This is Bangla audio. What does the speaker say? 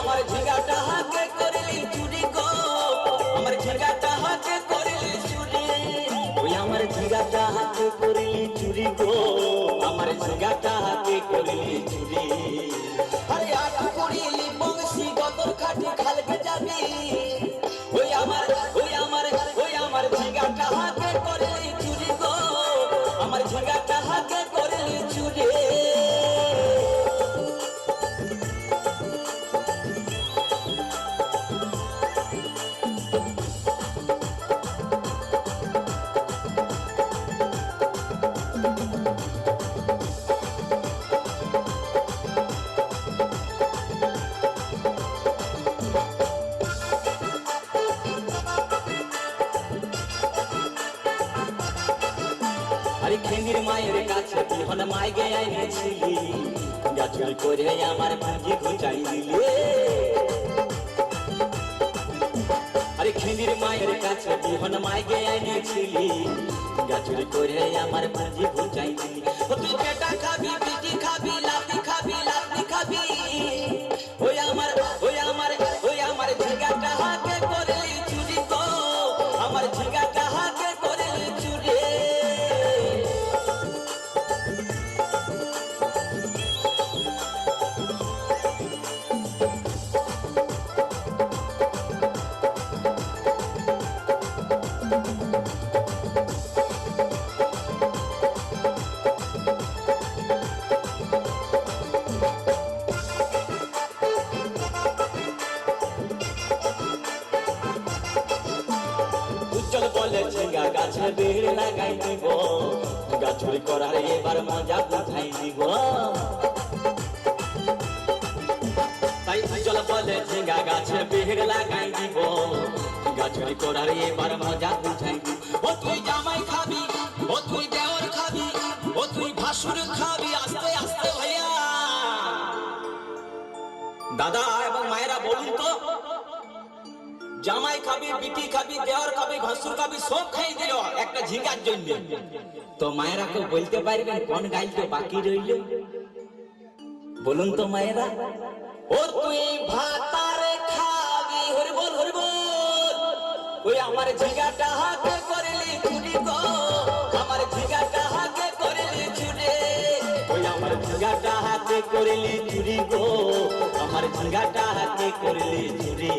আমার ঝিঙ্গাটা হাতে করলি চুরি গো, আমার ঝিঙ্গাটা হাতে করলি চুরি, ওই আমার ঝিঙ্গাটা হাতে করলি চুরি গো, আমার ঝিঙ্গাটা হাতে করলি চুরি। আরে আটা করিলি বংশী গতর খাটি খালকে যাবি, ওই আমার ওই আমার ওই আমার ঝিঙ্গাটা হাতে করলি চুরি গো, আমার ঝিঙ্গাটা হাতে করলি চুরি। আরে খেনির মায়ের কাছে বিহন মাইগে এনেছিলি, গাছুল করে আমার ভাঙি ঘুচাই দিলে। আরে খেনির মায়ের কাছে বিহন মাইগে এনেছিলি, গাছুল করে আমার ভাঙি ঘুচাই দিলি। ও তুই পেটা খাবি, পিটি খাবি, লাতি খাবি, লাতি খাবি, ওই আমার ওই আমার ওই আমার ঝিঙ্গাটা হাতে করলি চুরি গো, আমার ঝিঙ্গাটা হাতে করলি চুরি। উজ্জ্বল বলে ঝিঙ্গা গাছে বেড় লাগাই দিব, গাছুরি করার এবার মজা বুঝাই দিব। তাই উজ্জ্বল বলে ঝিঙ্গা গাছে বেড় লাগাই দিব, গাছুরি করার এবার মজা বুঝাই দিব। ও তুই জামাই খাবি, ও তুই দেওর খাবি, ও তুই ভাসুর খাবি, আস্তে আস্তে ভাইয়া। দাদা এবং মায়েরা বলুন তো, জামাই খাবি, বিটি খাবি, দেওয়ার খাবি, ভাসুর খাবি, সব খাই দিল একটা ঝিঙ্গার জন্য। তো মায়েরা কেউ বলতে পারবেন কোন গাইতে বাকি রইল? বলুন তো মায়েরা। ও তুই ভাতারে খাবি, হরি বল হরি বল, ওই আমার ঝিঙ্গাটা হাতে করলি চুরি গো, আমার ঝিঙ্গাটা হাতে করলি চুরি, ওই আমার ঝিঙ্গাটা হাতে করলি চুরি গো, আমার ঝিঙ্গাটা হাতে করলি চুরি।